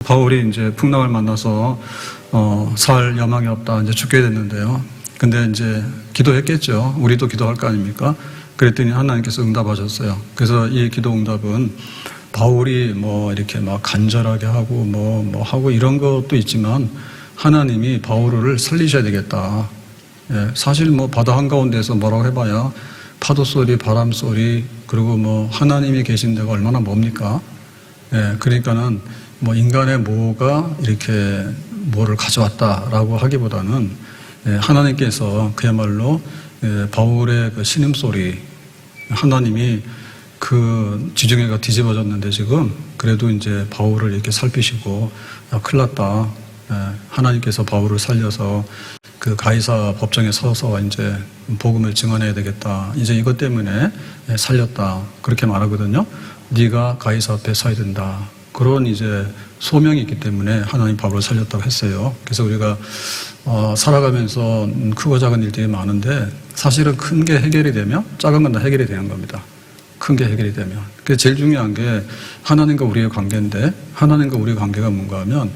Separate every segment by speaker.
Speaker 1: 바울이 이제 풍랑을 만나서 살 야망이 없다, 이제 죽게 됐는데요. 근데 이제 기도했겠죠. 우리도 기도할 거 아닙니까? 그랬더니 하나님께서 응답하셨어요. 그래서 이 기도 응답은 바울이 뭐 이렇게 막 간절하게 하고 뭐 하고 이런 것도 있지만 하나님이 바울을 살리셔야 되겠다. 예, 사실 뭐 바다 한가운데서 뭐라고 해봐야 파도 소리, 바람 소리, 그리고 뭐 하나님이 계신 데가 얼마나 멉니까? 예, 그러니까는 뭐 인간의 뭐가 이렇게 뭐를 가져왔다라고 하기보다는 하나님께서 그야말로 바울의 그 신음소리, 하나님이 그 지중해가 뒤집어졌는데 지금 그래도 이제 바울을 이렇게 살피시고 큰일 났다. 하나님께서 바울을 살려서 그 가이사 법정에 서서 이제 복음을 증언해야 되겠다. 이제 이것 때문에 살렸다. 그렇게 말하거든요. 네가 가이사 앞에 서야 된다. 그런 이제 소명이 있기 때문에 하나님 바울을 살렸다고 했어요. 그래서 우리가 살아가면서 크고 작은 일들이 많은데 사실은 큰 게 해결이 되면 작은 건 다 해결이 되는 겁니다. 큰 게 해결이 되면. 그래서 제일 중요한 게 하나님과 우리의 관계인데 하나님과 우리의 관계가 뭔가 하면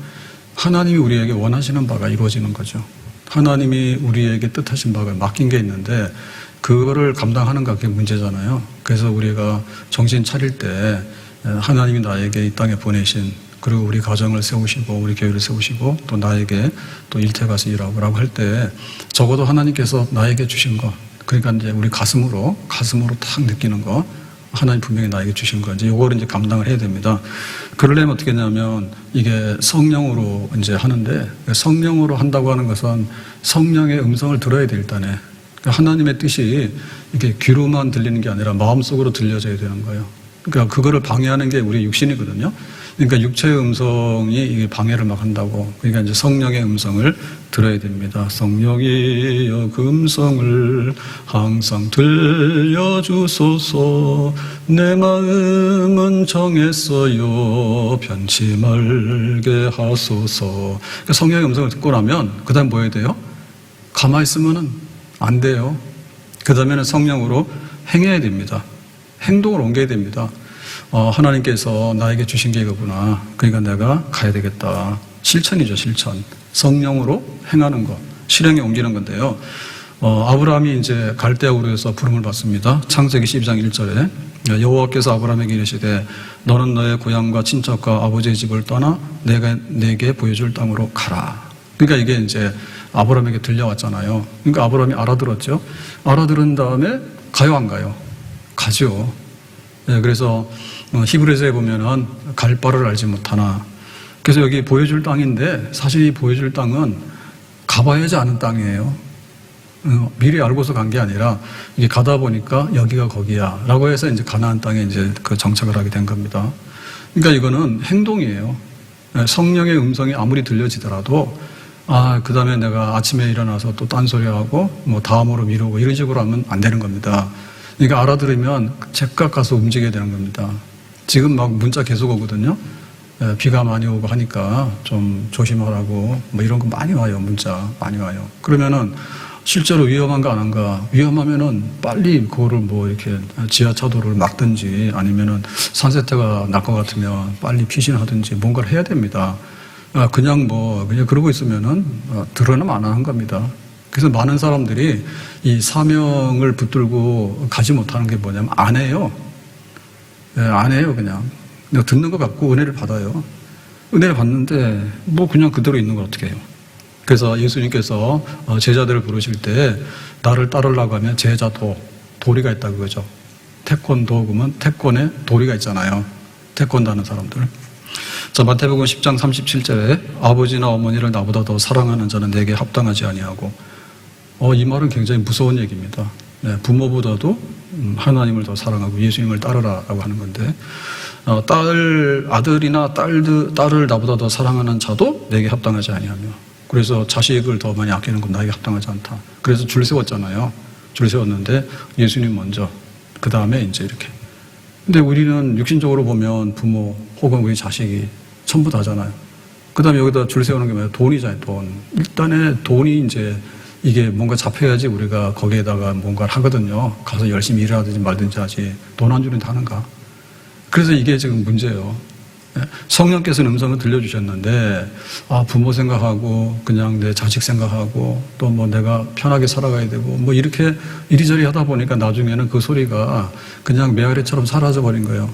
Speaker 1: 하나님이 우리에게 원하시는 바가 이루어지는 거죠. 하나님이 우리에게 뜻하신 바가 맡긴 게 있는데 그거를 감당하는가 그게 문제잖아요. 그래서 우리가 정신 차릴 때 하나님이 나에게 이 땅에 보내신 그리고 우리 가정을 세우시고 우리 교회를 세우시고 또 나에게 또 일터에 가서 일하고 라고 할 때 적어도 하나님께서 나에게 주신 거 그러니까 이제 우리 가슴으로 딱 느끼는 거 하나님 분명히 나에게 주신 거 이제 요거를 이제 감당을 해야 됩니다. 그러려면 어떻게 했냐면 이게 성령으로 이제 하는데 성령으로 한다고 하는 것은 성령의 음성을 들어야 돼 일단에 그러니까 하나님의 뜻이 이렇게 귀로만 들리는 게 아니라 마음속으로 들려져야 되는 거예요. 그러니까 그거를 방해하는 게 우리 육신이거든요. 그러니까 육체의 음성이 이게 방해를 막 한다고. 그러니까 이제 성령의 음성을 들어야 됩니다. 성령이여 그 음성을 항상 들려주소서. 내 마음은 정했어요. 변치 말게 하소서. 그러니까 성령의 음성을 듣고 나면 그 다음 뭐 해야 돼요? 가만히 있으면 안 돼요. 그 다음에는 성령으로 행해야 됩니다. 행동을 옮겨야 됩니다. 하나님께서 나에게 주신 게 이거구나. 그러니까 내가 가야 되겠다. 실천이죠, 실천. 성령으로 행하는 것. 실행에 옮기는 건데요. 아브라함이 이제 갈대아우르에서 부름을 받습니다. 창세기 12장 1절에 여호와께서 아브라함에게 이르시되 너는 너의 고향과 친척과 아버지의 집을 떠나 내가 내게 보여줄 땅으로 가라. 그러니까 이게 이제 아브라함에게 들려왔잖아요. 그러니까 아브라함이 알아들었죠. 알아들은 다음에 가요, 안 가요? 가죠. 네, 그래서 히브리서에 보면은 갈 바를 알지 못하나. 그래서 여기 보여줄 땅인데 사실 이 보여줄 땅은 가봐야지 아는 땅이에요. 미리 알고서 간 게 아니라 이게 가다 보니까 여기가 거기야라고 해서 이제 가나안 땅에 이제 그 정착을 하게 된 겁니다. 그러니까 이거는 행동이에요. 성령의 음성이 아무리 들려지더라도 그 다음에 내가 아침에 일어나서 또 딴소리하고 뭐 다음으로 미루고 이런 식으로 하면 안 되는 겁니다. 그러니까 알아들으면 즉각 가서 움직여야 되는 겁니다. 지금 막 문자 계속 오거든요. 비가 많이 오고 하니까 좀 조심하라고 뭐 이런 거 많이 와요. 문자 많이 와요. 그러면은 실제로 위험한가 안 한가? 위험하면은 빨리 그거를 뭐 이렇게 지하차도를 막든지 아니면은 산세태가 날 것 같으면 빨리 피신하든지 뭔가를 해야 됩니다. 그냥 그러고 있으면은 들어는 안 하는 겁니다. 그래서 많은 사람들이 이 사명을 붙들고 가지 못하는 게 뭐냐면 안 해요. 안 해요, 그냥. 내가 듣는 것 같고 은혜를 받아요. 은혜를 받는데 뭐 그냥 그대로 있는 걸 어떻게 해요. 그래서 예수님께서 제자들을 부르실 때 나를 따르려고 하면 제자도 도리가 있다고 그러죠. 태권도 그러면 태권에 도리가 있잖아요. 태권도 하는 사람들. 자, 마태복음 10장 37절에 아버지나 어머니를 나보다 더 사랑하는 자는 내게 합당하지 아니하고 이 말은 굉장히 무서운 얘기입니다. 네, 부모보다도 하나님을 더 사랑하고 예수님을 따르라라고 하는 건데 아들이나 딸을 나보다 더 사랑하는 자도 내게 합당하지 아니하며 그래서 자식을 더 많이 아끼는 건 나에게 합당하지 않다. 그래서 줄 세웠잖아요. 줄 세웠는데 예수님 먼저 그 다음에 이제 이렇게 근데 우리는 육신적으로 보면 부모 혹은 우리 자식이 전부 다잖아요. 그 다음에 여기다 줄 세우는 게 뭐예요? 돈이잖아요, 돈. 일단은 돈이 이제 이게 뭔가 잡혀야지 우리가 거기에다가 뭔가를 하거든요. 가서 열심히 일을 하든지 말든지 하지. 돈 안 주는 다 하는가? 그래서 이게 지금 문제예요. 성령께서는 음성을 들려주셨는데, 부모 생각하고, 그냥 내 자식 생각하고, 또 뭐 내가 편하게 살아가야 되고, 뭐 이렇게 이리저리 하다 보니까 나중에는 그 소리가 그냥 메아리처럼 사라져버린 거예요.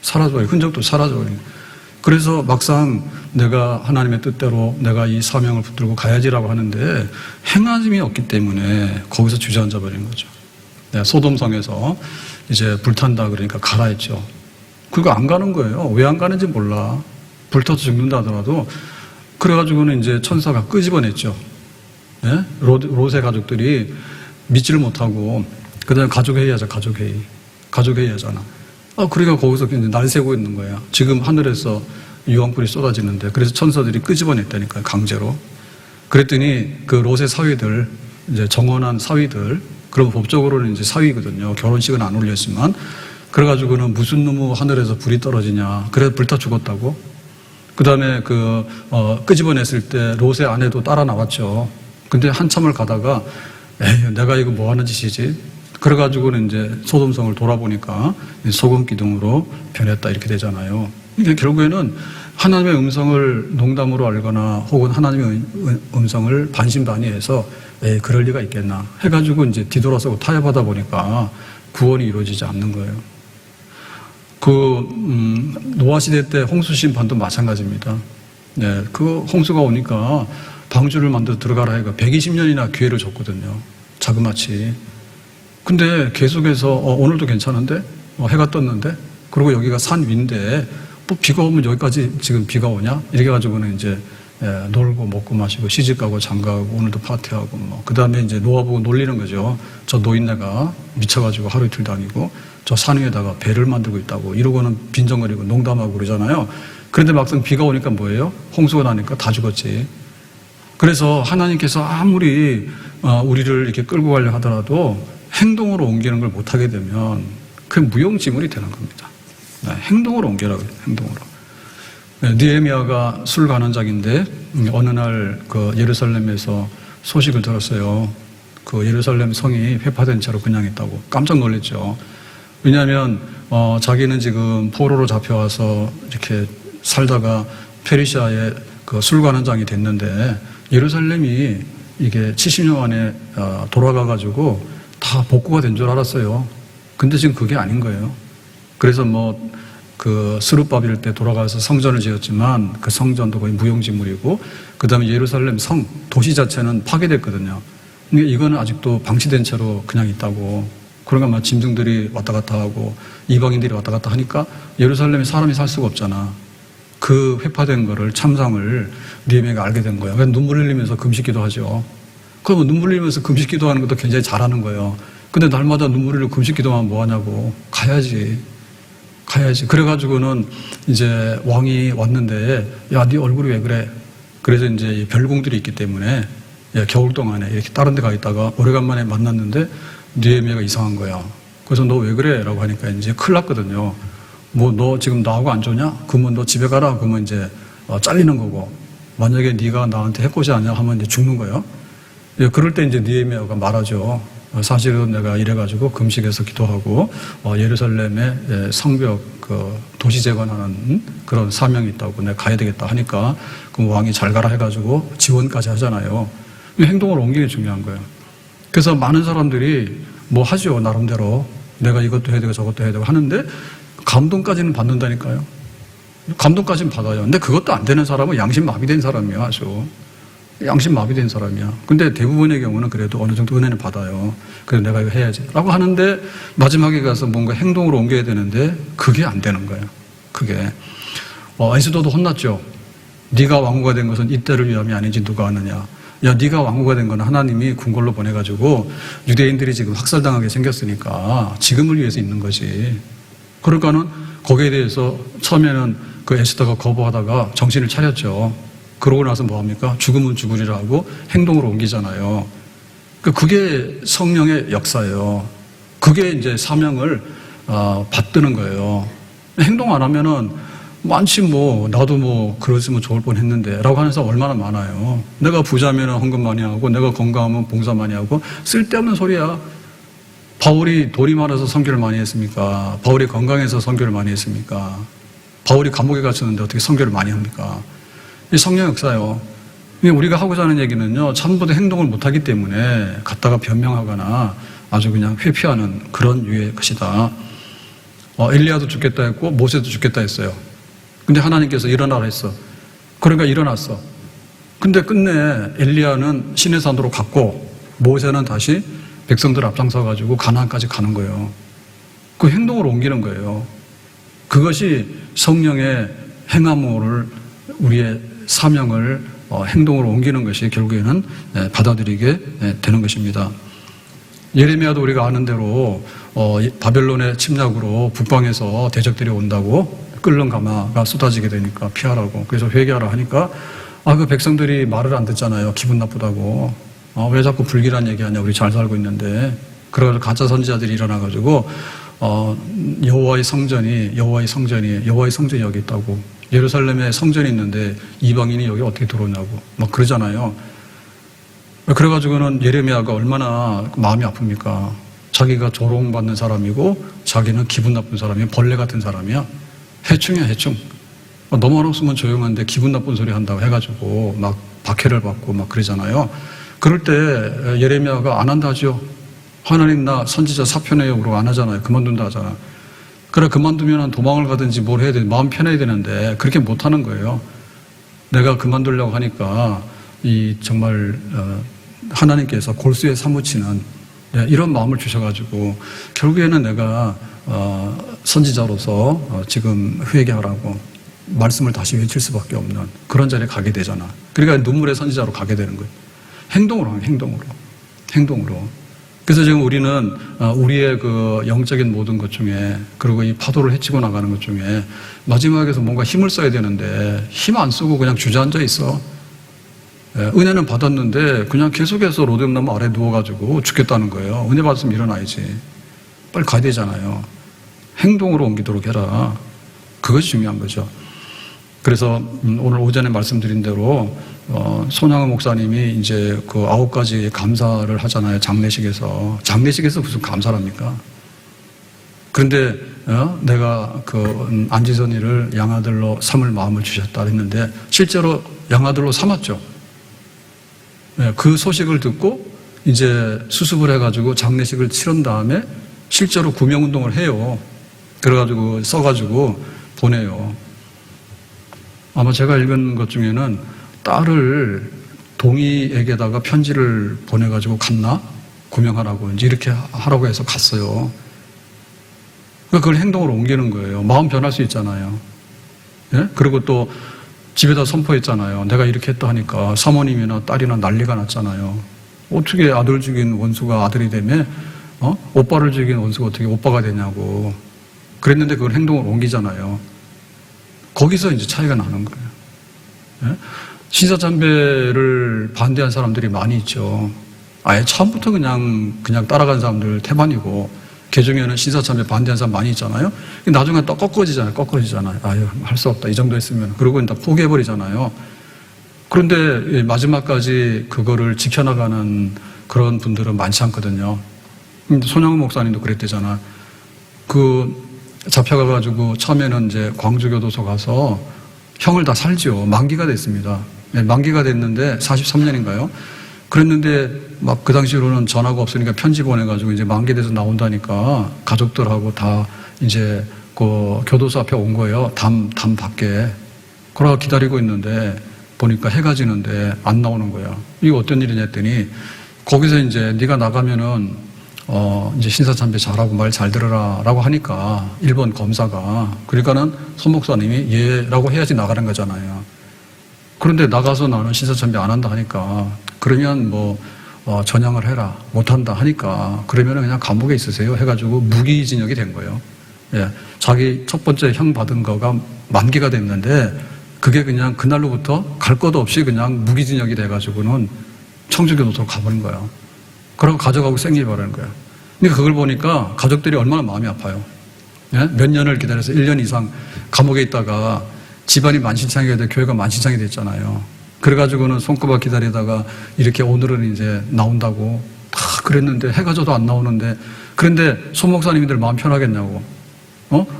Speaker 1: 사라져버린, 흔적도 사라져버린 거예요. 그래서 막상 내가 하나님의 뜻대로 내가 이 사명을 붙들고 가야지라고 하는데 행함이 없기 때문에 거기서 주저앉아버린 거죠. 소돔성에서 이제 불탄다 그러니까 가라 했죠. 그리고 안 가는 거예요. 왜 안 가는지 몰라. 불타서 죽는다 하더라도. 그래가지고는 이제 천사가 끄집어냈죠. 예? 롯의 가족들이 믿지를 못하고, 그 다음에 가족회의 하자, 가족회의 하잖아. 그러니까 거기서 이제 날 새고 있는 거야. 지금 하늘에서 유황불이 쏟아지는데, 그래서 천사들이 끄집어냈다니까요, 강제로. 그랬더니 그 롯의 사위들, 이제 정혼한 사위들, 그럼 법적으로는 이제 사위거든요. 결혼식은 안 올렸지만. 그래가지고는 무슨 놈의 하늘에서 불이 떨어지냐. 그래서 불타 죽었다고. 그 다음에 끄집어냈을 때 롯의 아내도 따라 나왔죠. 근데 한참을 가다가, 에이, 내가 이거 뭐 하는 짓이지? 그래가지고는 이제 소돔성을 돌아보니까 소금 기둥으로 변했다 이렇게 되잖아요. 이게 결국에는 하나님의 음성을 농담으로 알거나 혹은 하나님의 음성을 반신반의해서 에이, 그럴 리가 있겠나 해가지고 이제 뒤돌아서고 타협하다 보니까 구원이 이루어지지 않는 거예요. 노아 시대 때 홍수 심판도 마찬가지입니다. 네, 그 홍수가 오니까 방주를 만들어 들어가라 해가 120년이나 기회를 줬거든요. 자그마치. 근데 계속해서 오늘도 괜찮은데 해가 떴는데 그리고 여기가 산 위인데 뭐 비가 오면 여기까지 지금 비가 오냐? 이렇게 가지고는 이제 놀고 먹고 마시고 시집가고 장가가고 오늘도 파티하고 그 다음에 이제 노아 보고 놀리는 거죠. 저 노인네가 미쳐가지고 하루 이틀 다니고 저 산 위에다가 배를 만들고 있다고 이러고는 빈정거리고 농담하고 그러잖아요. 그런데 막상 비가 오니까 뭐예요? 홍수가 나니까 다 죽었지. 그래서 하나님께서 아무리 우리를 이렇게 끌고 가려 하더라도 행동으로 옮기는 걸 못하게 되면 그게 무용지물이 되는 겁니다. 행동으로 옮겨라고 해요. 행동으로. 느헤미야가 술 간원장인데 어느 날 그 예루살렘에서 소식을 들었어요. 그 예루살렘 성이 회파된 채로 그냥 있다고. 깜짝 놀랐죠. 왜냐하면 자기는 지금 포로로 잡혀와서 이렇게 살다가 페르시아의 그 술 간원장이 됐는데 예루살렘이 이게 70년 만에 돌아가가지고 다 복구가 된 줄 알았어요. 근데 지금 그게 아닌 거예요. 그래서 그 스룹바빌 때 돌아가서 성전을 지었지만 그 성전도 거의 무용지물이고 그 다음에 예루살렘 성, 도시 자체는 파괴됐거든요. 근데 이거는 아직도 방치된 채로 그냥 있다고. 그러니까 막 짐승들이 왔다 갔다 하고 이방인들이 왔다 갔다 하니까 예루살렘에 사람이 살 수가 없잖아. 그 회파된 거를 참상을 느헤미야가 알게 된 거예요. 그래서 눈물 흘리면서 금식기도 하죠. 그러면 눈물 흘리면서 금식기도 하는 것도 굉장히 잘하는 거예요. 근데 날마다 눈물 흘리고 금식기도하면 뭐 하냐고. 가야지. 그래가지고는 이제 왕이 왔는데 야, 네 얼굴이 왜 그래? 그래서 이제 별궁들이 있기 때문에 겨울 동안에 이렇게 다른 데 가 있다가 오래간만에 만났는데 느헤미야가 이상한 거야. 그래서 너 왜 그래? 라고 하니까 이제 큰일 났거든요. 뭐 너 지금 나하고 안 좋냐? 그러면 너 집에 가라. 그러면 이제 잘리는 거고. 만약에 네가 나한테 해코지 하냐 하면 이제 죽는 거예요. 그럴 때 이제 느헤미야가 말하죠. 사실은 내가 이래가지고 금식해서 기도하고 예루살렘의 성벽 도시 재건하는 그런 사명이 있다고 내가 가야 되겠다 하니까 그럼 왕이 잘 가라 해가지고 지원까지 하잖아요. 행동을 옮기는 게 중요한 거예요. 그래서 많은 사람들이 뭐 하죠. 나름대로 내가 이것도 해야 되고 저것도 해야 되고 하는데 감동까지는 받는다니까요. 감동까지는 받아요. 근데 그것도 안 되는 사람은 양심 마비된 사람이야. 아주 양심 마비된 사람이야. 근데 대부분의 경우는 그래도 어느 정도 은혜는 받아요. 그래서 내가 이거 해야지 라고 하는데 마지막에 가서 뭔가 행동으로 옮겨야 되는데 그게 안 되는 거예요. 그게 에스더도 혼났죠. 네가 왕후가 된 것은 이때를 위함이 아닌지 누가 아느냐. 야, 네가 왕후가 된 건 하나님이 궁궐로 보내가지고 유대인들이 지금 학살당하게 생겼으니까 지금을 위해서 있는 거지. 그러니까는 거기에 대해서 처음에는 그 에스더가 거부하다가 정신을 차렸죠. 그러고 나서 뭐합니까? 죽으면 죽으리라 하고 행동으로 옮기잖아요. 그게 성령의 역사예요. 그게 이제 사명을 받드는 거예요. 행동 안 하면은 많지 나도 그러시면 좋을 뻔했는데 라고 하는 사람 얼마나 많아요. 내가 부자면 헌금 많이 하고 내가 건강하면 봉사 많이 하고 쓸데없는 소리야. 바울이 돌이 많아서 선교를 많이 했습니까? 바울이 건강해서 선교를 많이 했습니까? 바울이 감옥에 갇혔는데 어떻게 선교를 많이 합니까? 이 성령 역사요. 우리가 하고자 하는 얘기는요, 참부도 행동을 못하기 때문에 갔다가 변명하거나 아주 그냥 회피하는 그런 유의 것이다. 엘리야도 죽겠다 했고 모세도 죽겠다 했어요. 근데 하나님께서 일어나라 했어. 그러니까 일어났어. 근데 끝내 엘리야는 시내산으로 갔고 모세는 다시 백성들 앞장서 가지고 가나안까지 가는 거예요. 그 행동으로 옮기는 거예요. 그것이 성령의 행함을, 우리의 사명을 행동으로 옮기는 것이 결국에는 받아들이게 되는 것입니다. 예레미야도 우리가 아는 대로 바벨론의 침략으로 북방에서 대적들이 온다고 끓는 가마가 쏟아지게 되니까 피하라고, 그래서 회개하라 하니까 그 백성들이 말을 안 듣잖아요. 기분 나쁘다고. 왜 자꾸 불길한 얘기하냐, 우리 잘 살고 있는데. 그래가지고 가짜 선지자들이 일어나가지고 여호와의 성전이 여기 있다고, 예루살렘에 성전이 있는데 이방인이 여기 어떻게 들어오냐고 막 그러잖아요. 그래가지고는 예레미야가 얼마나 마음이 아픕니까? 자기가 조롱받는 사람이고 자기는 기분 나쁜 사람이야. 벌레 같은 사람이야. 해충이야, 해충. 너만 없으면 조용한데 기분 나쁜 소리 한다고 해가지고 막 박해를 받고 막 그러잖아요. 그럴 때 예레미야가 안 한다죠. 하나님 나 선지자 사표내요 그러고 안 하잖아요. 그만둔다 하잖아. 그래, 그만두면 도망을 가든지 뭘 해야 되는지 마음 편해야 되는데 그렇게 못하는 거예요. 내가 그만두려고 하니까 정말 하나님께서 골수에 사무치는 이런 마음을 주셔가지고 결국에는 내가 선지자로서 지금 회개하라고 말씀을 다시 외칠 수밖에 없는 그런 자리에 가게 되잖아. 그러니까 눈물의 선지자로 가게 되는 거예요. 행동으로. 그래서 지금 우리는 우리의 그 영적인 모든 것 중에, 그리고 이 파도를 헤치고 나가는 것 중에 마지막에서 뭔가 힘을 써야 되는데 힘 안 쓰고 그냥 주저앉아 있어. 은혜는 받았는데 그냥 계속해서 로뎀나무 아래 누워가지고 죽겠다는 거예요. 은혜 받았으면 일어나야지. 빨리 가야 되잖아요. 행동으로 옮기도록 해라. 그것이 중요한 거죠. 그래서 오늘 오전에 말씀드린 대로 손양호 목사님이 이제 그 9가지 감사를 하잖아요. 장례식에서 무슨 감사를 합니까? 그런데 내가 그 안지선이를 양아들로 삼을 마음을 주셨다 했는데 실제로 양아들로 삼았죠. 그 소식을 듣고 이제 수습을 해가지고 장례식을 치른 다음에 실제로 구명운동을 해요. 그래가지고 써가지고 보내요. 아마 제가 읽은 것 중에는 딸을 동희에게다가 편지를 보내가지고 갔나? 구명하라고 이제 이렇게 하라고 해서 갔어요. 그걸 행동으로 옮기는 거예요. 마음 변할 수 있잖아요. 예? 그리고 또 집에다 선포했잖아요. 내가 이렇게 했다 하니까 사모님이나 딸이나 난리가 났잖아요. 어떻게 아들 죽인 원수가 아들이 되면 오빠를 죽인 원수가 어떻게 오빠가 되냐고. 그랬는데 그걸 행동으로 옮기잖아요. 거기서 이제 차이가 나는 거예요. 예? 신사참배를 반대한 사람들이 많이 있죠. 아예 처음부터 그냥 따라간 사람들 태반이고, 개중에는 신사참배 반대한 사람 많이 있잖아요. 나중에 또 꺾어지잖아요. 아유, 할 수 없다. 이 정도 했으면. 그러고 다 포기해버리잖아요. 그런데 마지막까지 그거를 지켜나가는 그런 분들은 많지 않거든요. 손양호 목사님도 그랬대잖아. 잡혀가가지고 처음에는 이제 광주교도소 가서 형을 다 살죠. 만기가 됐습니다. 만기가 됐는데 43년인가요? 그랬는데 막 그 당시로는 전화가 없으니까 편지 보내가지고 이제 만기돼서 나온다니까 가족들하고 다 이제 그 교도소 앞에 온 거예요. 담 밖에. 그러고 기다리고 있는데 보니까 해가 지는데 안 나오는 거예요. 이거 어떤 일이냐 했더니 거기서 이제 네가 나가면은 이제 신사참배 잘하고 말 잘 들어라 라고 하니까 일본 검사가, 그러니까는 손 목사님이 예라고 해야지 나가는 거잖아요. 그런데 나가서 나는 신사참배 안 한다 하니까 그러면 전향을 해라 못한다 하니까 그러면 그냥 감옥에 있으세요 해가지고 무기징역이 된 거예요. 예, 자기 첫 번째 형 받은 거가 만기가 됐는데 그게 그냥 그날로부터 갈 것도 없이 그냥 무기징역이 돼가지고는 청주교도소로 가버린 거예요. 그러고 가져가고 생기버리는 거예요. 근데 그걸 보니까 가족들이 얼마나 마음이 아파요. 예? 몇 년을 기다려서 1년 이상 감옥에 있다가 집안이 만신창이가 돼, 교회가 만신창이 됐잖아요. 그래가지고는 손꼽아 기다리다가 이렇게 오늘은 이제 나온다고 다 그랬는데 해가 져도 안 나오는데, 그런데 손 목사님들 마음 편하겠냐고.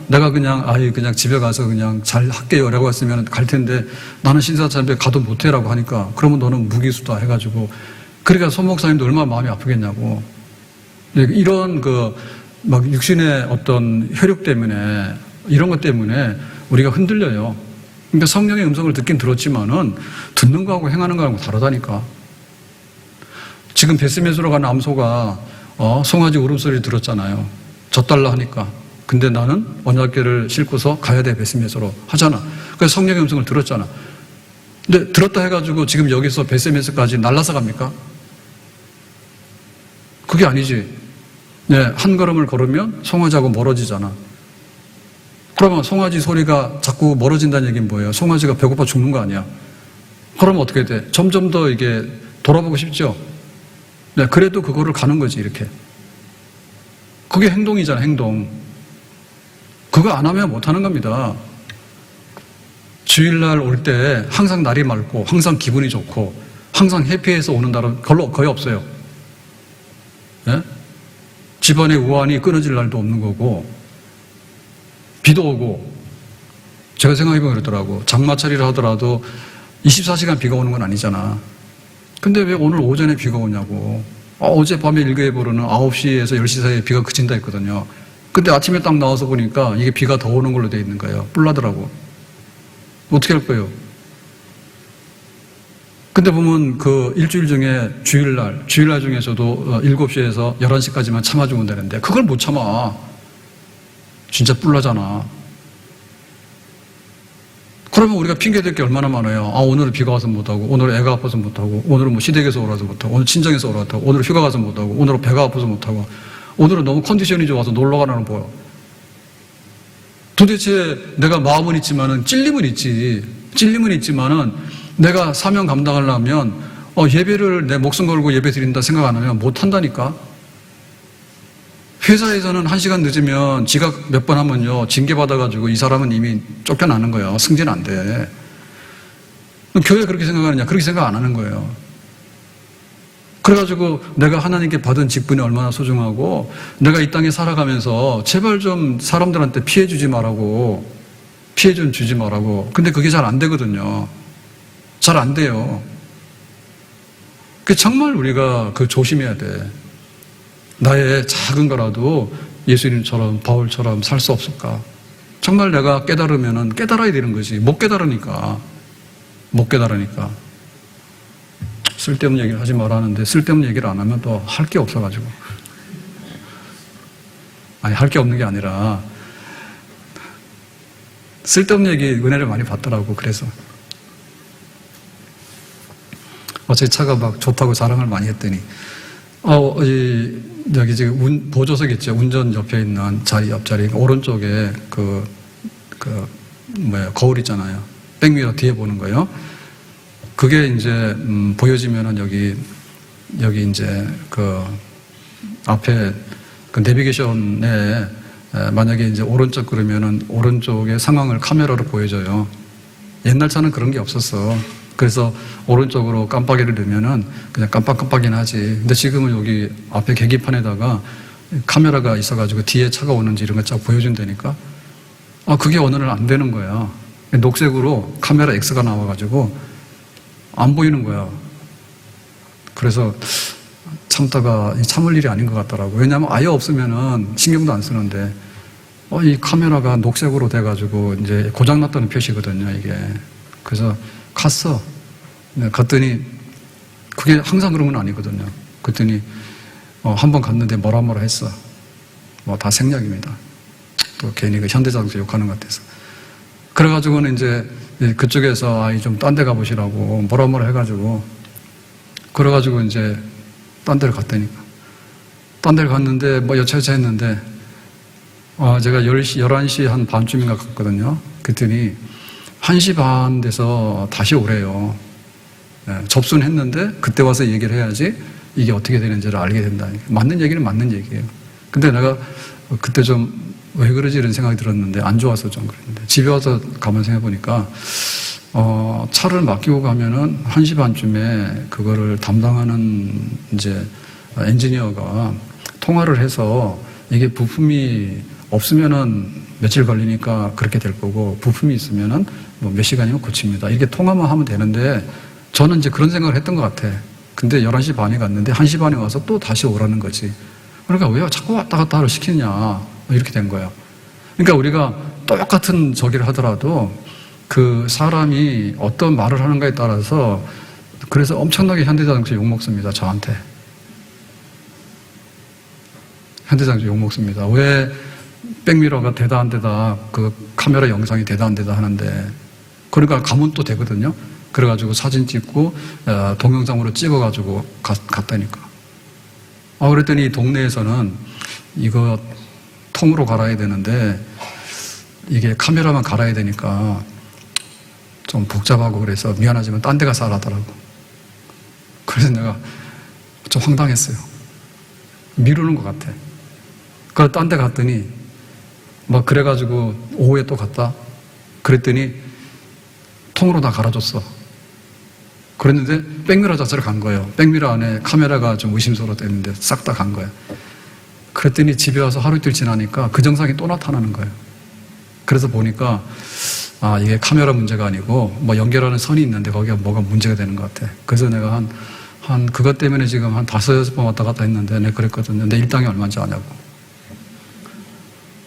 Speaker 1: 내가 그냥 집에 가서 그냥 잘 할게요 라고 했으면 갈 텐데 나는 신사참배 가도 못해라고 하니까 그러면 너는 무기수다 해가지고 그러니까 손 목사님도 얼마나 마음이 아프겠냐고. 이런 막 육신의 어떤 혈육 때문에 이런 것 때문에 우리가 흔들려요. 그러니까 성령의 음성을 듣긴 들었지만은 듣는 거하고 행하는 거하고 다르다니까. 지금 베스메스로 가는 암소가 송아지 울음소리를 들었잖아요. 젖달라 하니까. 근데 나는 언약궤를 싣고서 가야 돼 베스메스로 하잖아. 그래서 성령의 음성을 들었잖아. 근데 들었다 해가지고 지금 여기서 베스메스까지 날라서 갑니까? 그게 아니지. 네, 한 걸음을 걸으면 송아지하고 멀어지잖아. 그러면 송아지 소리가 자꾸 멀어진다는 얘기는 뭐예요? 송아지가 배고파 죽는 거 아니야? 그러면 어떻게 돼? 점점 더 이게 돌아보고 싶죠? 네, 그래도 그거를 가는 거지, 이렇게. 그게 행동이잖아, 행동. 그거 안 하면 못 하는 겁니다. 주일날 올 때 항상 날이 맑고, 항상 기분이 좋고, 항상 해피해서 오는 날은 거의 없어요. 네? 집안의 우환이 끊어질 날도 없는 거고, 비도 오고, 제가 생각해보면 그러더라고. 장마철이라 하더라도 24시간 비가 오는 건 아니잖아. 근데 왜 오늘 오전에 비가 오냐고. 어젯밤에 일기예보로는 9시에서 10시 사이에 비가 그친다 했거든요. 근데 아침에 딱 나와서 보니까 이게 비가 더 오는 걸로 돼 있는 거예요. 뿔나더라고. 어떻게 할 거예요? 근데 보면 그 일주일 중에 주일날 중에서도 7시에서 11시까지만 참아주면 되는데 그걸 못 참아. 진짜 뿔나잖아. 그러면 우리가 핑계댈 게 얼마나 많아요. 오늘은 비가 와서 못하고, 오늘은 애가 아파서 못하고, 오늘은 뭐 시댁에서 오라서 못하고, 오늘 친정에서 오라서 못하고, 오늘은 휴가 가서 못하고, 오늘은 배가 아파서 못하고, 오늘은 너무 컨디션이 좋아서 놀러 가라는 거예요. 도대체 내가 마음은 있지만은 찔림은 있지. 찔림은 있지만은 내가 사명 감당하려면 예배를 내 목숨 걸고 예배 드린다 생각 안 하면 못 한다니까. 회사에서는 1시간 늦으면 지각 몇 번 하면요 징계받아가지고 이 사람은 이미 쫓겨나는 거예요. 승진 안 돼. 교회 그렇게 생각하느냐? 그렇게 생각 안 하는 거예요. 그래가지고 내가 하나님께 받은 직분이 얼마나 소중하고 내가 이 땅에 살아가면서 제발 좀 사람들한테 피해 주지 말라고, 피해 좀 주지 말라고. 근데 그게 잘 안 되거든요. 잘 안 돼요. 정말 우리가 조심해야 돼. 나의 작은 거라도 예수님처럼 바울처럼 살 수 없을까? 정말 내가 깨달으면은 깨달아야 되는 거지. 못 깨달으니까. 쓸데없는 얘기를 하지 말라는데 쓸데없는 얘기를 안 하면 또 할 게 없어가지고. 아니, 할 게 없는 게 아니라 쓸데없는 얘기 은혜를 많이 받더라고. 그래서 제 차가 막 좋다고 자랑을 많이 했더니 여기 지금 보조석 있죠. 운전 옆에 있는 자리 옆자리 오른쪽에 거울 있잖아요. 백미러 뒤에 보는 거예요. 그게 이제 보여지면은 여기 이제 앞에 내비게이션에 만약에 이제 오른쪽 그러면은 오른쪽의 상황을 카메라로 보여줘요. 옛날 차는 그런 게 없었어. 그래서 오른쪽으로 깜빡이를 넣으면은 그냥 깜빡깜빡이는 하지. 근데 지금은 여기 앞에 계기판에다가 카메라가 있어가지고 뒤에 차가 오는지 이런 거 쫙 보여준다니까. 그게 오늘은 안 되는 거야. 녹색으로 카메라 X가 나와가지고 안 보이는 거야. 그래서 참다가 참을 일이 아닌 것 같더라고. 왜냐하면 아예 없으면은 신경도 안 쓰는데 이 카메라가 녹색으로 돼가지고 이제 고장났다는 표시거든요, 이게. 그래서 갔어. 갔더니 그게 항상 그런 건 아니거든요. 그랬더니 한 번 갔는데 뭐라 했어. 다 생략입니다. 또 괜히 현대자동차 욕하는 것 같아서. 그래가지고는 이제 그쪽에서 좀 딴 데 가보시라고 뭐라 해가지고 그래가지고 이제 딴 데를 갔다니까. 딴 데를 갔는데 여차여차 했는데 제가 11시 한 반쯤인가 갔거든요. 그랬더니 1시 반 돼서 다시 오래요. 접수는 했는데 그때 와서 얘기를 해야지 이게 어떻게 되는지를 알게 된다. 맞는 얘기는 맞는 얘기예요. 근데 내가 그때 좀 왜 그러지 이런 생각이 들었는데 안 좋아서 좀 그랬는데 집에 와서 가만 생각해보니까 차를 맡기고 가면은 1시 반쯤에 그거를 담당하는 이제 엔지니어가 통화를 해서 이게 부품이 없으면은 며칠 걸리니까 그렇게 될 거고, 부품이 있으면은 뭐 몇 시간이면 고칩니다. 이렇게 통화만 하면 되는데, 저는 이제 그런 생각을 했던 것 같아. 근데 11시 반에 갔는데 1시 반에 와서 또 다시 오라는 거지. 그러니까 왜 자꾸 왔다 갔다 하러 시키냐. 이렇게 된 거예요. 그러니까 우리가 똑같은 저기를 하더라도 그 사람이 어떤 말을 하는가에 따라서, 그래서 엄청나게 현대자동차 욕먹습니다. 저한테. 현대자동차 욕먹습니다. 왜 백미러가 되다 안 되다, 그 카메라 영상이 되다 안 되다 하는데, 그러니까 가면 또 되거든요. 그래가지고 사진 찍고 동영상으로 찍어가지고 갔다니까. 그랬더니 동네에서는 이거 통으로 갈아야 되는데 이게 카메라만 갈아야 되니까 좀 복잡하고 그래서 미안하지만 딴 데 가서 하라더라고. 그래서 내가 좀 황당했어요. 미루는 것 같아. 그래서 딴 데 갔더니 막 그래가지고 오후에 또 갔다. 그랬더니 통으로 다 갈아줬어. 그랬는데 백미러 자체를 간 거예요. 백미러 안에 카메라가 좀 의심스러웠다 했는데 싹 다 간 거예요. 그랬더니 집에 와서 하루 이틀 지나니까 그 증상이 또 나타나는 거예요. 그래서 보니까 이게 카메라 문제가 아니고 뭐 연결하는 선이 있는데 거기가 뭐가 문제가 되는 것 같아. 그래서 내가 한 그것 때문에 지금 한 5-6번 왔다 갔다 했는데 내가 그랬거든요. 내 일당이 얼마인지 아냐고.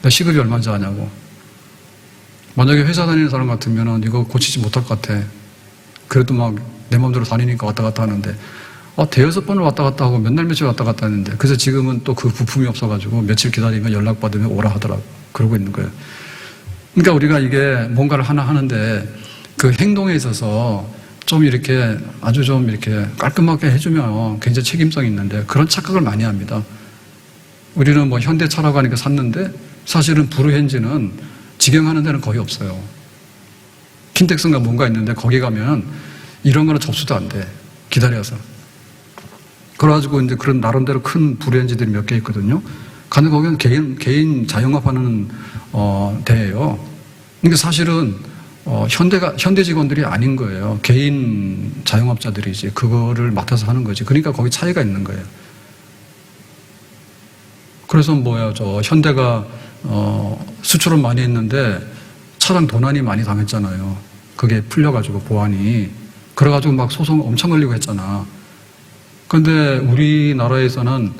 Speaker 1: 내 시급이 얼마인지 아냐고. 만약에 회사 다니는 사람 같으면 이거 고치지 못할 것 같아. 그래도 막 내 마음대로 다니니까 왔다 갔다 하는데, 5-6번을 왔다 갔다 하고 몇 날 며칠 왔다 갔다 했는데, 그래서 지금은 또 그 부품이 없어가지고 며칠 기다리면 연락받으면 오라 하더라고. 그러고 있는 거예요. 그러니까 우리가 이게 뭔가를 하나 하는데 그 행동에 있어서 좀 이렇게 아주 좀 이렇게 깔끔하게 해주면 굉장히 책임성이 있는데, 그런 착각을 많이 합니다. 우리는 뭐 현대차라고 하니까 샀는데 사실은 브루헨지는 직영하는 데는 거의 없어요. 킨텍스인가 뭔가 있는데 거기 가면 이런 거는 접수도 안 돼. 기다려서. 그래가지고 이제 그런 나름대로 큰 브루헨지들이 몇 개 있거든요. 근데 거기는 개인 자영업하는 데예요. 그러니까 사실은 현대 직원들이 아닌 거예요. 개인 자영업자들이지. 그거를 맡아서 하는 거지. 그러니까 거기 차이가 있는 거예요. 그래서 현대가 수출을 많이 했는데 차량 도난이 많이 당했잖아요. 그게 풀려가지고 보안이. 그래가지고 막 소송 엄청 걸리고 했잖아. 근데 우리나라에서는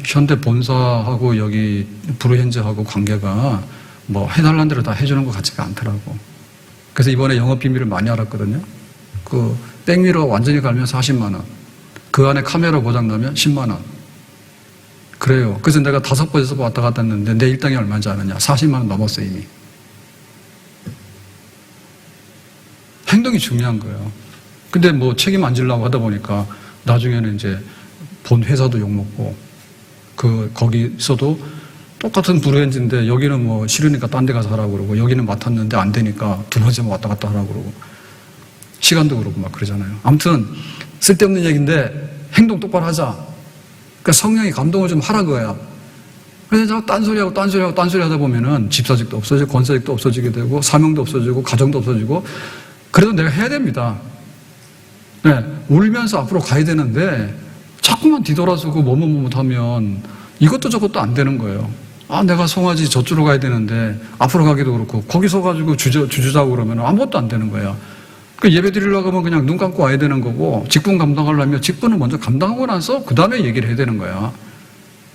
Speaker 1: 현대 본사하고 여기 브루헨즈하고 관계가 뭐 해달라는 대로 다 해주는 것 같지가 않더라고. 그래서 이번에 영업 비밀을 많이 알았거든요. 그 백미러 완전히 갈면 40만 원. 그 안에 카메라 고장 나면 10만 원. 그래요. 그래서 내가 5번에서 왔다 갔다 했는데 내 일당이 얼마인지 아느냐? 40만 원 넘었어 이미. 행동이 중요한 거예요. 근데 뭐 책임 안 지려고 하다 보니까 나중에는 이제 본 회사도 욕먹고, 거기서도 똑같은 브루헨지인데 여기는 뭐 싫으니까 딴 데 가서 하라고 그러고, 여기는 맡았는데 안 되니까 2번째 왔다 갔다 하라고 그러고, 시간도 그러고 막 그러잖아요. 아무튼 쓸데없는 얘기인데 행동 똑바로 하자. 그러니까 성령이 감동을 좀 하라 그거야. 그래서 자꾸 딴소리 하다 보면은 집사직도 없어지고 권사직도 없어지게 되고 사명도 없어지고 가정도 없어지고. 그래도 내가 해야 됩니다. 네, 울면서 앞으로 가야 되는데 자꾸만 뒤돌아서고 하면 이것도 저것도 안 되는 거예요. 내가 송아지 저쪽으로 가야 되는데 앞으로 가기도 그렇고 거기 서가지고 주저자고 그러면 아무것도 안 되는 거야. 예배 드리려고 하면 그냥 눈 감고 와야 되는 거고, 직분 감당하려면 직분을 먼저 감당하고 나서 그 다음에 얘기를 해야 되는 거야.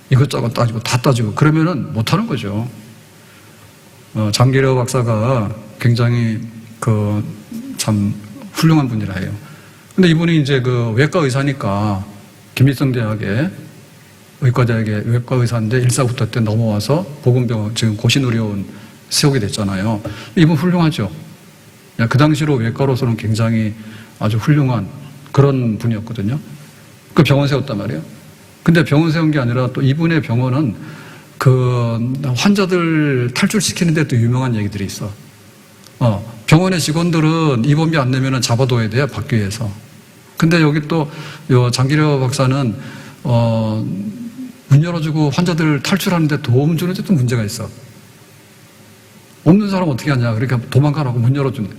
Speaker 1: 이것저것 따지고 다 따지고 그러면은 못하는 거죠. 장기려 박사가 굉장히 참 훌륭한 분이라 해요. 근데 이분이 이제 외과 의사니까 김일성 대학에 의과대학의 외과 의사인데 1사부터 때 넘어와서 보건병원 지금 고신의료원 세우게 됐잖아요. 이분 훌륭하죠. 그 당시로 외과로서는 굉장히 아주 훌륭한 그런 분이었거든요. 그 병원 세웠단 말이에요. 근데 병원 세운 게 아니라 또 이분의 병원은 환자들 탈출시키는 데 또 유명한 얘기들이 있어. 병원의 직원들은 입원비 안 내면 잡아둬야 돼요, 밖에서. 근데 여기 또 장기려 박사는 문 열어주고 환자들 탈출하는데 도움 주는데 또 문제가 있어. 없는 사람 어떻게 하냐? 그러니까 도망가라고 문 열어준대.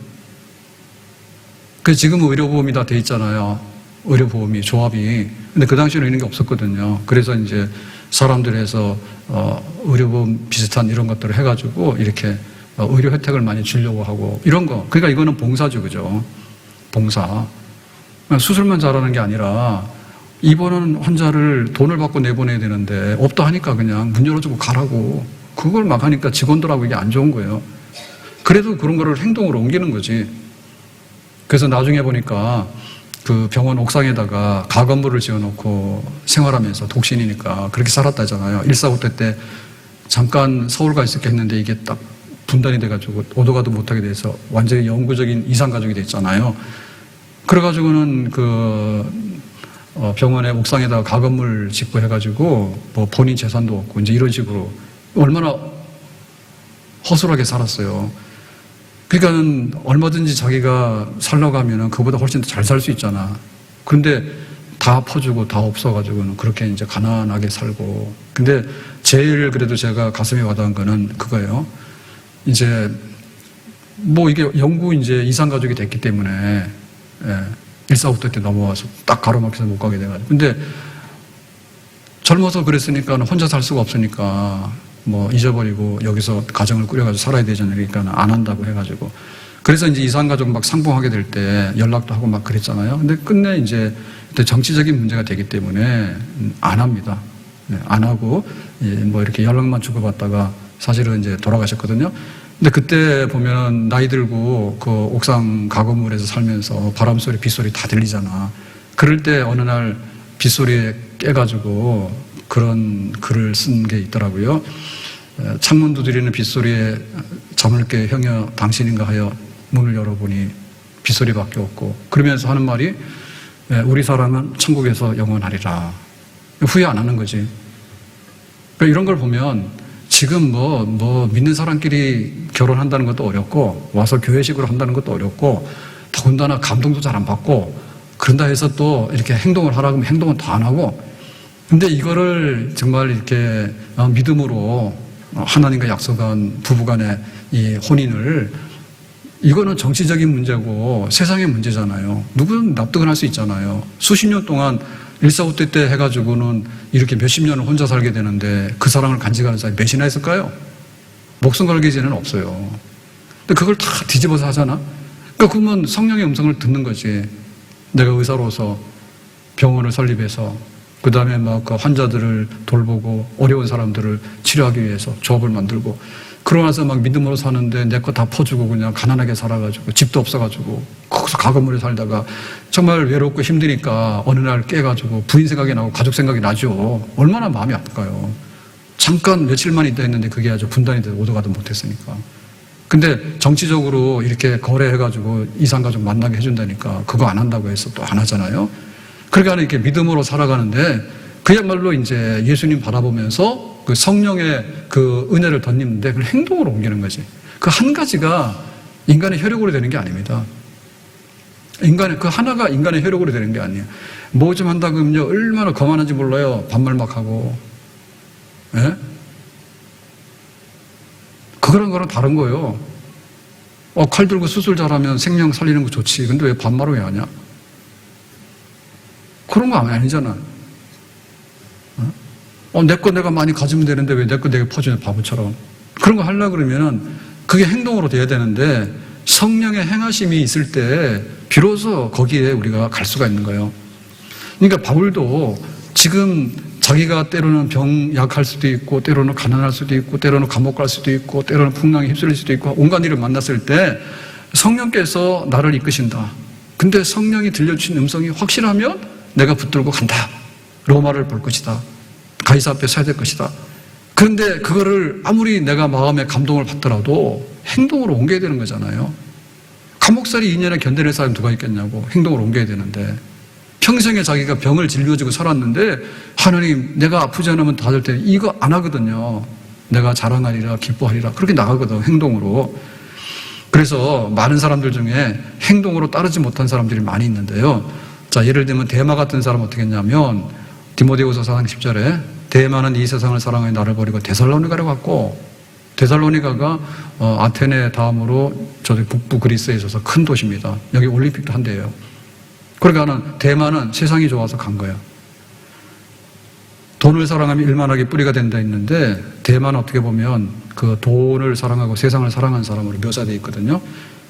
Speaker 1: 그래서 지금은 의료보험이 다 돼 있잖아요. 의료보험이, 조합이. 근데 그 당시에는 이런 게 없었거든요. 그래서 이제 사람들에서 의료보험 비슷한 이런 것들을 해가지고 이렇게 의료 혜택을 많이 주려고 하고 이런 거. 그러니까 이거는 봉사죠, 그죠? 봉사. 수술만 잘하는 게 아니라 입원한 환자를 돈을 받고 내보내야 되는데 없다 하니까 그냥 문 열어주고 가라고. 그걸 막 하니까 직원들하고 이게 안 좋은 거예요. 그래도 그런 거를 행동으로 옮기는 거지. 그래서 나중에 보니까 그 병원 옥상에다가 가건물을 지어놓고 생활하면서 독신이니까 그렇게 살았다잖아요. 1.4 때 잠깐 서울 가 있었게 했는데 이게 딱 분단이 돼가지고 오도 가도 못하게 돼서 완전히 영구적인 이산가족이 됐잖아요. 그래가지고는 병원의 옥상에다가 가건물 짓고 해가지고 뭐 본인 재산도 없고 이제 이런 식으로 얼마나 허술하게 살았어요. 그러니까 얼마든지 자기가 살려고 하면은 그보다 훨씬 더 잘 살 수 있잖아. 근데 다 퍼주고 다 없어가지고는 그렇게 이제 가난하게 살고. 근데 제일 그래도 제가 가슴에 와닿은 거는 그거예요. 이제 뭐 이게 영구 이제 이산가족이 됐기 때문에 1.4 때 넘어와서 딱 가로막혀서 못 가게 돼가지고. 근데 젊어서 그랬으니까 혼자 살 수가 없으니까 뭐 잊어버리고 여기서 가정을 꾸려가지고 살아야 되잖아요. 그러니까 안 한다고 해가지고. 그래서 이제 이산가족 막 상봉하게 될 때 연락도 하고 막 그랬잖아요. 근데 끝내 이제 정치적인 문제가 되기 때문에 안 합니다. 안 하고 뭐 이렇게 연락만 주고받다가 사실은 이제 돌아가셨거든요. 근데 그때 보면 나이 들고 그 옥상 가건물에서 살면서 바람소리, 빗소리 다 들리잖아. 그럴 때 어느 날 빗소리에 깨가지고 그런 글을 쓴 게 있더라고요. 창문 두드리는 빗소리에 잠을 깨 형여 당신인가 하여 문을 열어보니 빗소리밖에 없고, 그러면서 하는 말이 우리 사랑은 천국에서 영원하리라. 후회 안 하는 거지. 그러니까 이런 걸 보면 지금 뭐 믿는 사람끼리 결혼한다는 것도 어렵고 와서 교회식으로 한다는 것도 어렵고 더군다나 감동도 잘 안 받고 그런다 해서 또 이렇게 행동을 하라고 하면 행동은 더 안 하고. 근데 이거를 정말 이렇게 믿음으로 하나님과 약속한 부부간의 이 혼인을, 이거는 정치적인 문제고 세상의 문제잖아요. 누구든 납득을 할 수 있잖아요. 수십 년 동안 1.4 때 해가지고는 이렇게 몇십 년을 혼자 살게 되는데 그 사랑을 간직하는 사람이 몇이나 있을까요? 목숨 걸기 전에는 없어요. 근데 그걸 다 뒤집어서 하잖아. 그러니까 그러면 성령의 음성을 듣는 거지. 내가 의사로서 병원을 설립해서 그 다음에 막 그 환자들을 돌보고 어려운 사람들을 치료하기 위해서 조합을 만들고 그러고 나서 막 믿음으로 사는데 내 거 다 퍼주고 그냥 가난하게 살아가지고 집도 없어가지고 거기서 가건물에 살다가 정말 외롭고 힘드니까 어느 날 깨가지고 부인 생각이 나고 가족 생각이 나죠. 얼마나 마음이 아플까요? 잠깐 며칠만 있다 했는데 그게 아주 분단이 돼서 오도 가도 못했으니까. 근데 정치적으로 이렇게 거래해가지고 이산가족 만나게 해준다니까 그거 안 한다고 해서 또 안 하잖아요. 그러니까 이렇게 믿음으로 살아가는데 그야말로 이제 예수님 바라보면서 그 성령의 그 은혜를 덧입는데 그걸 행동으로 옮기는 거지. 그 한 가지가 인간의 혈육으로 되는 게 아닙니다. 그 하나가 인간의 혈육으로 되는 게 아니에요. 뭐 좀 한다 그러면요, 얼마나 거만한지 몰라요. 반말 막 하고. 예? 그거랑 다른 거예요. 칼 들고 수술 잘하면 생명 살리는 거 좋지. 근데 왜 반말을 왜 하냐? 그런 거 아니잖아. 내 거 내가 많이 가지면 되는데 왜 내 거 내가 퍼주냐, 바보처럼. 그런 거 하려고 그러면은 그게 행동으로 돼야 되는데 성령의 행하심이 있을 때 비로소 거기에 우리가 갈 수가 있는 거예요. 그러니까 바울도 지금 자기가 때로는 병약할 수도 있고 때로는 가난할 수도 있고 때로는 감옥 갈 수도 있고 때로는 풍랑에 휩쓸릴 수도 있고 온갖 일을 만났을 때 성령께서 나를 이끄신다. 근데 성령이 들려주신 음성이 확실하면 내가 붙들고 간다. 로마를 볼 것이다. 가이사 앞에 서야 될 것이다. 그런데 그거를 아무리 내가 마음에 감동을 받더라도 행동으로 옮겨야 되는 거잖아요. 감옥살이 2년에 견뎌낼 사람이 누가 있겠냐고. 행동으로 옮겨야 되는데 평생에 자기가 병을 짊어지고 살았는데 하나님 내가 아프지 않으면 다들 때 이거 안 하거든요. 내가 자랑하리라 기뻐하리라 그렇게 나가거든, 행동으로. 그래서 많은 사람들 중에 행동으로 따르지 못한 사람들이 많이 있는데요. 자, 예를 들면 데마 같은 사람은 어떻게 했냐면 디모데후서 4장 10절에 데마는 이 세상을 사랑하여 나를 버리고 데살로니가로 갔고, 데살로니가가 아테네 다음으로 저기 북부 그리스에 있어서 큰 도시입니다. 여기 올림픽도 한대요. 그러니까 데마는 세상이 좋아서 간 거예요. 돈을 사랑하면 일만하게 뿌리가 된다 했는데 대만은 어떻게 보면 그 돈을 사랑하고 세상을 사랑하는 사람으로 묘사되어 있거든요.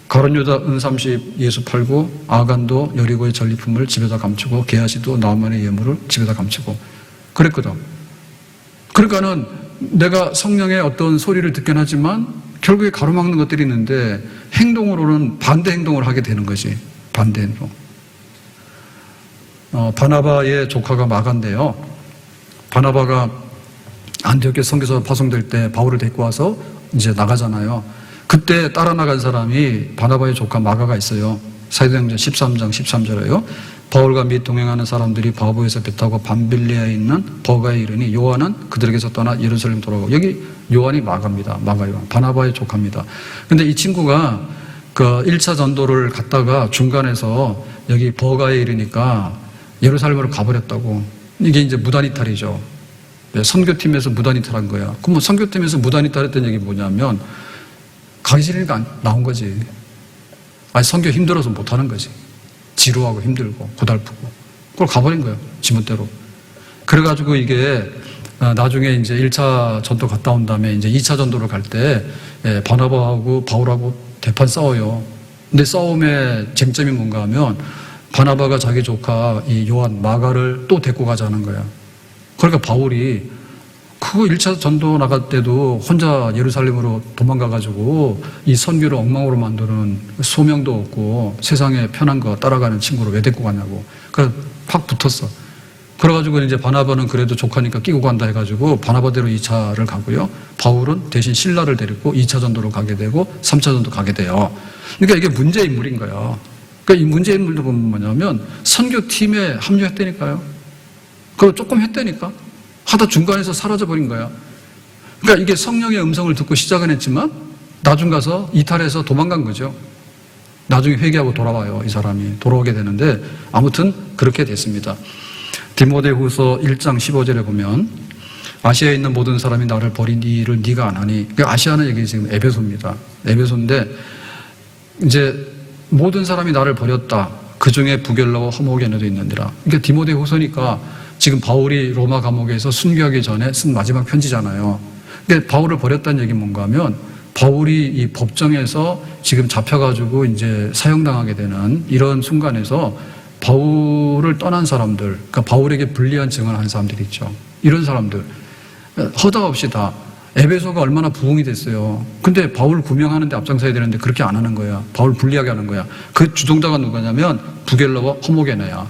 Speaker 1: 가룟 유다 은 30 예수 팔고 아간도 여리고의 전리품을 집에다 감추고 게하시도 나만의 예물을 집에다 감추고 그랬거든. 그러니까는 내가 성령의 어떤 소리를 듣긴 하지만 결국에 가로막는 것들이 있는데 행동으로는 반대 행동을 하게 되는 거지. 반대 행동. 바나바의 조카가 마가인데요. 바나바가 안디옥에 선교사 파송될 때 바울을 데리고 와서 이제 나가잖아요. 그때 따라 나간 사람이 바나바의 조카 마가가 있어요. 사도행전 13장 13절에요. 바울과 및 동행하는 사람들이 바보에서 배 타고 밤빌리아에 있는 버가에 이르니 요한은 그들에게서 떠나 예루살렘 돌아오고 여기 요한이 마가입니다. 마가 요한. 바나바의 조카입니다. 근데 이 친구가 그 1차 전도를 갔다가 중간에서 여기 버가에 이르니까 예루살렘으로 가버렸다고. 이게 이제 무단이탈이죠. 선교팀에서 무단이탈한 거야. 그럼 뭐 선교팀에서 무단이탈했던 얘기 뭐냐면 가기 싫으니까 나온 거지. 아니 선교 힘들어서 못하는 거지. 지루하고 힘들고 고달프고 그걸 가버린 거예요. 지멋대로. 그래가지고 이게 나중에 이제 1차 전도 갔다 온 다음에 이제 2차 전도를 갈 때 바나바하고 바울하고 대판 싸워요. 근데 싸움의 쟁점이 뭔가 하면 바나바가 자기 조카 이 요한 마가를 또 데리고 가자는 거야. 그러니까 바울이 그거 1차 전도 나갈 때도 혼자 예루살렘으로 도망가가지고 이 선교를 엉망으로 만드는 소명도 없고 세상에 편한 거 따라가는 친구를 왜 데리고 가냐고. 그래서 확 붙었어. 그래가지고 이제 바나바는 그래도 조카니까 끼고 간다 해가지고 바나바대로 2차를 가고요. 바울은 대신 신라를 데리고 2차 전도로 가게 되고 3차 전도 가게 돼요. 그러니까 이게 문제 인물인 거야. 그러니까 이 문제 인물도 보면 뭐냐면 선교팀에 합류했다니까요. 그걸 조금 했다니까. 하다 중간에서 사라져버린 거야. 그러니까 이게 성령의 음성을 듣고 시작은 했지만 나중 가서 이탈해서 도망간 거죠. 나중에 회개하고 돌아와요. 이 사람이 돌아오게 되는데 아무튼 그렇게 됐습니다. 디모데후서 1장 15절에 보면 아시아에 있는 모든 사람이 나를 버린 이 일을 네가 안 하니. 그러니까 아시아는 여기 지금 에베소입니다. 에베소인데 이제 모든 사람이 나를 버렸다. 그 중에 부결라와 허목에너도 있느니라. 그러니까 디모데후서니까 지금 바울이 로마 감옥에서 순교하기 전에 쓴 마지막 편지잖아요. 근데 바울을 버렸다는 얘기는 뭔가 하면 바울이 이 법정에서 지금 잡혀가지고 이제 사형당하게 되는 이런 순간에서 바울을 떠난 사람들, 그러니까 바울에게 불리한 증언을 한 사람들이 있죠. 이런 사람들 허다 없이 다 에베소가 얼마나 부흥이 됐어요. 근데 바울 구명하는데 앞장서야 되는데 그렇게 안 하는 거야. 바울 불리하게 하는 거야. 그 주동자가 누구냐면 부겔러와 허모게네야.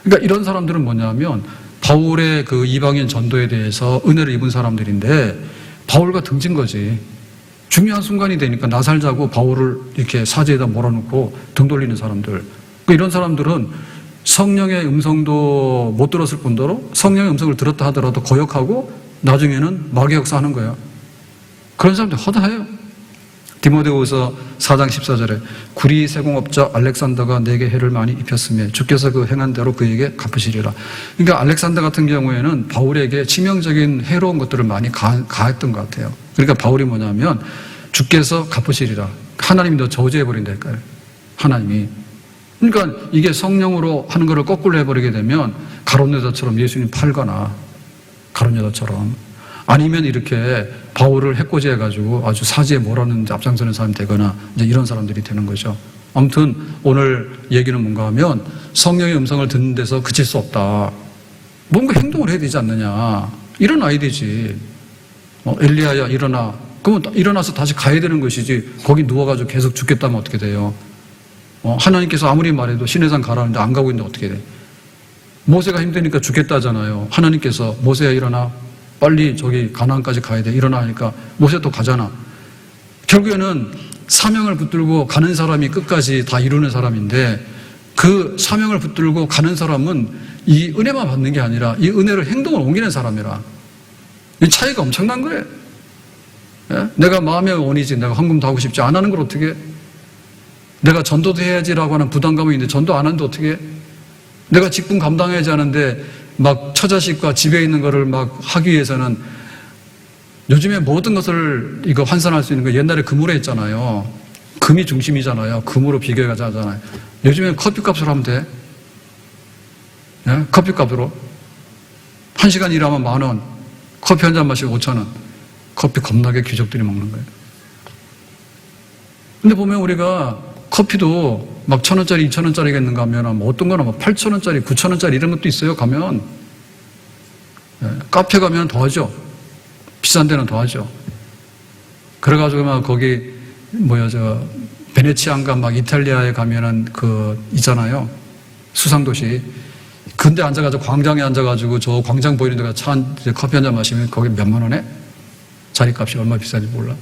Speaker 1: 그러니까 이런 사람들은 뭐냐면 바울의 그 이방인 전도에 대해서 은혜를 입은 사람들인데 바울과 등진 거지. 중요한 순간이 되니까 나 살자고 바울을 이렇게 사제에다 몰아놓고 등 돌리는 사람들. 그러니까 이런 사람들은 성령의 음성도 못 들었을 뿐더러 성령의 음성을 들었다 하더라도 거역하고 나중에는 마귀 역사하는 거예요. 그런 사람들 허다해요. 디모데후서 4장 14절에 구리 세공업자 알렉산더가 내게 해를 많이 입혔으며 주께서 그 행한 대로 그에게 갚으시리라. 그러니까 알렉산더 같은 경우에는 바울에게 치명적인 해로운 것들을 많이 가했던 것 같아요. 그러니까 바울이 뭐냐면 주께서 갚으시리라. 하나님이 너 저주해버린다니까요. 하나님이. 그러니까 이게 성령으로 하는 것을 거꾸로 해버리게 되면 가룟 유다처럼 예수님 팔거나 가룟 유다처럼 아니면 이렇게 바울을 해코지해가지고 아주 사지에 몰아넣는 앞장서는 사람이 되거나 이제 이런 사람들이 되는 거죠. 아무튼 오늘 얘기는 뭔가 하면 성령의 음성을 듣는 데서 그칠 수 없다. 뭔가 행동을 해야 되지 않느냐. 일어나야 되지. 엘리야야 일어나. 그러면 일어나서 다시 가야 되는 것이지. 거기 누워가지고 계속 죽겠다면 어떻게 돼요? 하나님께서 아무리 말해도 시내산 가라는데 안 가고 있는데 어떻게 돼? 모세가 힘드니까 죽겠다 하잖아요. 하나님께서 모세야 일어나. 빨리 저기 가나안까지 가야 돼. 일어나 하니까 모세 또 가잖아. 결국에는 사명을 붙들고 가는 사람이 끝까지 다 이루는 사람인데 그 사명을 붙들고 가는 사람은 이 은혜만 받는 게 아니라 이 은혜를 행동을 옮기는 사람이라. 이 차이가 엄청난 거예요. 예? 내가 마음의 원이지 내가 헌금도 하고 싶지 안 하는 걸 어떻게 해? 내가 전도도 해야지라고 하는 부담감이 있는데 전도 안 하는데 어떻게 해? 내가 직분 감당해야지 하는데 막 처자식과 집에 있는 거를 막 하기 위해서는 요즘에 모든 것을 이거 환산할 수 있는 거 옛날에 금으로 했잖아요. 금이 중심이잖아요. 금으로 비교해가자 하잖아요. 요즘에 커피값으로 하면 돼. 예? 커피값으로. 1시간 일하면 10,000원, 커피 한 잔 마시면 5,000원. 커피 겁나게 귀족들이 먹는 거예요. 근데 보면 우리가 커피도 막 1,000원짜리, 2,000원짜리가 있는가 하면 뭐 어떤 거는 뭐 8,000원짜리, 9,000원짜리 이런 것도 있어요. 가면. 카페 가면 더 하죠. 비싼 데는 더 하죠. 그래가지고 막 거기 베네치아인가 막 이탈리아에 가면은 있잖아요. 수상도시. 근데 앉아가지고 광장에 앉아가지고 저 광장 보이는 데가 커피 한 잔 마시면 거기 몇만 원에? 자리값이 얼마 비싼지 몰라.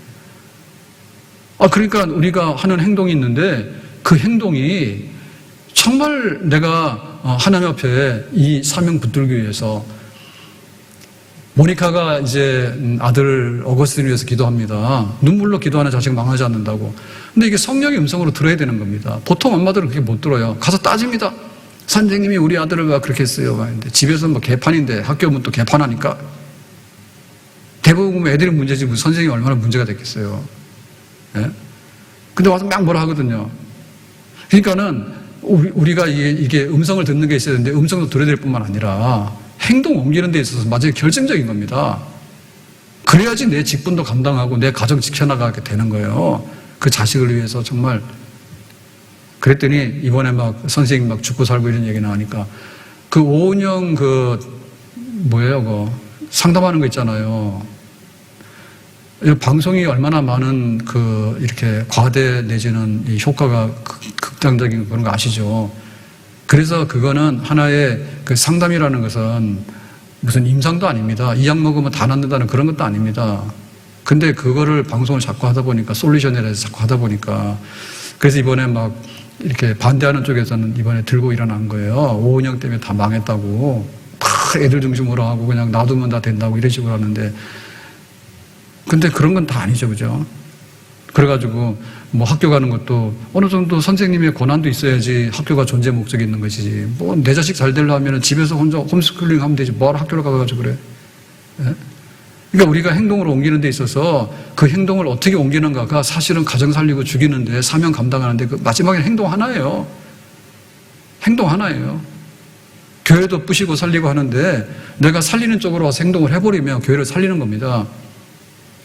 Speaker 1: 그러니까 우리가 하는 행동이 있는데 그 행동이 정말 내가 하나님 앞에 이 사명 붙들기 위해서 모니카가 이제 아들 어거스틴을 위해서 기도합니다. 눈물로 기도하는 자식 망하지 않는다고. 근데 이게 성령의 음성으로 들어야 되는 겁니다. 보통 엄마들은 그렇게 못 들어요. 가서 따집니다. 선생님이 우리 아들을 왜 그렇게 했어요? 근데 집에서 뭐 개판인데 학교 오면 또 개판하니까. 대부분 애들이 문제지 무슨 선생님이 얼마나 문제가 됐겠어요. 예? 근데 와서 막 뭐라 하거든요. 그러니까는 우리가 이게 음성을 듣는 게 있어야 되는데 음성도 들어야 될 뿐만 아니라 행동 옮기는 데 있어서 마치 결정적인 겁니다. 그래야지 내 직분도 감당하고 내 가정 지켜나가게 되는 거예요. 그 자식을 위해서 정말. 그랬더니 이번에 막 선생님 막 죽고 살고 이런 얘기 나오니까 그 오은영 상담하는 거 있잖아요. 방송이 얼마나 많은 이렇게 과대 내지는 이 효과가 극단적인 그런 거 아시죠? 그래서 그거는 하나의 상담이라는 것은 무슨 임상도 아닙니다. 이 약 먹으면 다 낫는다는 그런 것도 아닙니다. 근데 그거를 방송을 자꾸 하다 보니까 솔루션이라 해서 자꾸 하다 보니까 그래서 이번에 막 이렇게 반대하는 쪽에서는 이번에 들고 일어난 거예요. 오은영 때문에 다 망했다고. 다 애들 중심으로 하고 그냥 놔두면 다 된다고 이런 식으로 하는데 근데 그런 건 다 아니죠. 그죠? 그래가지고 뭐 학교 가는 것도 어느 정도 선생님의 권한도 있어야지 학교가 존재 목적이 있는 것이지. 뭐 내 자식 잘 되려면 집에서 혼자 홈스쿨링 하면 되지. 뭐하러 학교를 가가지고 그래. 예? 그러니까 우리가 행동으로 옮기는 데 있어서 그 행동을 어떻게 옮기는가가 사실은 가정 살리고 죽이는데 사명 감당하는데 그 마지막에 행동 하나예요. 행동 하나예요. 교회도 부시고 살리고 하는데 내가 살리는 쪽으로 와서 행동을 해버리면 교회를 살리는 겁니다.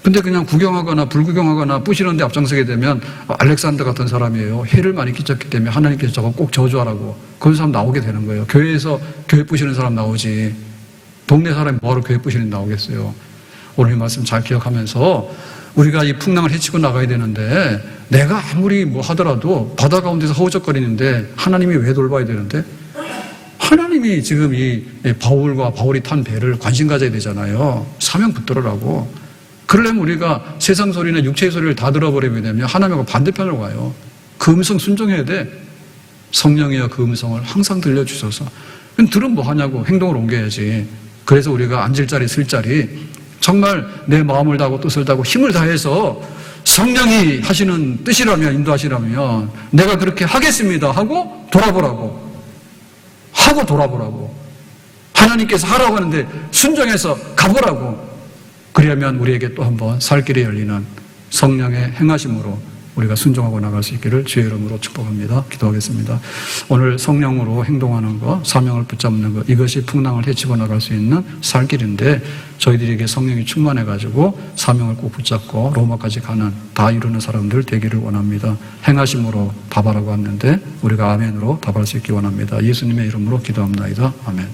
Speaker 1: 근데 그냥 구경하거나 불구경하거나 부시는 데 앞장서게 되면 알렉산더 같은 사람이에요. 해를 많이 끼쳤기 때문에 하나님께서 저거 꼭 저주하라고. 그런 사람 나오게 되는 거예요. 교회에서 교회 부시는 사람 나오지. 동네 사람이 뭐하러 교회 부시는 나오겠어요. 오늘 이 말씀 잘 기억하면서 우리가 이 풍랑을 헤치고 나가야 되는데 내가 아무리 뭐 하더라도 바다 가운데서 허우적거리는데 하나님이 왜 돌봐야 되는데? 하나님이 지금 이 바울이 탄 배를 관심 가져야 되잖아요. 사명 붙들으라고. 그러려면 우리가 세상 소리나 육체의 소리를 다 들어버리게 되면 하나님하고 반대편으로 가요. 그 음성 순종해야 돼. 성령이여 그 음성을 항상 들려주셔서. 그럼 들으면 뭐 하냐고. 행동을 옮겨야지. 그래서 우리가 앉을 자리 쓸 자리 정말 내 마음을 다하고 뜻을 다하고 힘을 다해서 성령이 하시는 뜻이라면 인도하시라면 내가 그렇게 하겠습니다 하고 돌아보라고. 하고 돌아보라고. 하나님께서 하라고 하는데 순종해서 가보라고. 그러면 우리에게 또 한번 살 길이 열리는 성령의 행하심으로 우리가 순종하고 나갈 수 있기를 주의 이름으로 축복합니다. 기도하겠습니다. 오늘 성령으로 행동하는 것, 사명을 붙잡는 것, 이것이 풍랑을 헤치고 나갈 수 있는 살 길인데 저희들에게 성령이 충만해가지고 사명을 꼭 붙잡고 로마까지 가는 다 이루는 사람들 되기를 원합니다. 행하심으로 답하라고 했는데 우리가 아멘으로 답할 수 있기 원합니다. 예수님의 이름으로 기도합니다. 아멘.